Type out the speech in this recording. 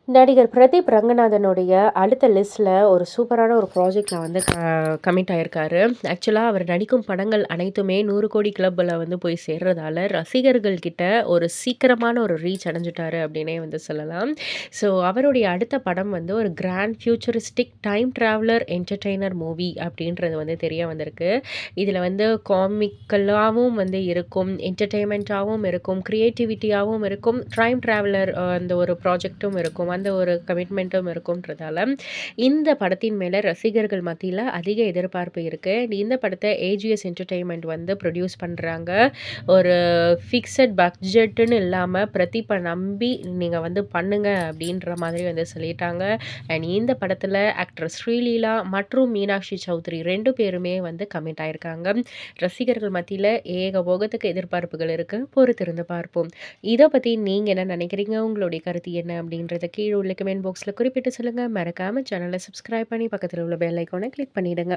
நடிகர் பிரதீப் ரங்கநாதனுடைய அடுத்த லிஸ்ட்ல ஒரு சூப்பரான ஒரு ப்ராஜெக்ட்ல வந்து கமிட் ஆயிருக்காரு. ஆக்சுவலா அவர் நடிக்கும் படங்கள் அனைத்துமே 100 கோடி கிளப்ல வந்து போய் சேர்றதால, ரசிகர்கள் கிட்ட ஒரு சீக்கிரமான ஒரு ரீச் அடைஞ்சுட்டாரு அப்படின்னே வந்து சொல்லலாம். ஸோ அவருடைய அடுத்த படம் வந்து ஒரு grand futuristic time traveller entertainer movie அப்படின்றது வந்து தெரிய வந்திருக்கு. இதில வந்து காமிக்கலாவும் வந்து இருக்கும், என்டர்டெயின்மெண்ட்டாவும் இருக்கும், கிரியேட்டிவிட்டியாவும் இருக்கும், டைம் டிராவலர் அந்த ஒரு ப்ராஜெக்ட்டும் இருக்கும். அந்த ஒரு கமிட்மெண்ட்டும் இருக்கும்ன்றதால, இந்த படத்தின் மேல ரசிகர்கள் மத்தியில அதிக எதிர்பார்ப்பு இருக்கு. இந்த படத்த ஏஜிஎஸ் என்டர்டெயின்மென்ட் வந்து ப்ரொடியூஸ் பண்றாங்க. ஒரு ஃபிக்ஸட் பட்ஜெட்டுன்னு இல்லாம பிரதீப்ப நம்பி நீங்க வந்து பண்ணுங்க அப்படின்ற மாதிரி வந்து சொல்லிட்டாங்க. அண்ட் இந்த படத்துல ஆக்டர் ஸ்ரீலீலா மற்றும் மீனாட்சி சௌத்ரி 2 பேருமே வந்து கமிட் ஆயிருக்காங்க. ரசிகர்கள் மத்தியில ஏகபோகத்துக்கு எதிர்பார்ப்புகள் இருக்கு. பொறுத்திருந்து பார்ப்போம். இத பத்தி நீங்க என்ன நினைக்கிறீங்க? உங்களுடைய கருத்து என்ன? அப்படின்றத கீழ உள்ள கமெண்ட் பாக்ஸ்ல குறிப்பிட்டு சொல்லுங்க. மறக்காம சேனல சப்ஸ்கிரைப் பண்ணி பக்கத்துல உள்ள பெல் ஐகான கிளிக் பண்ணிடுங்க.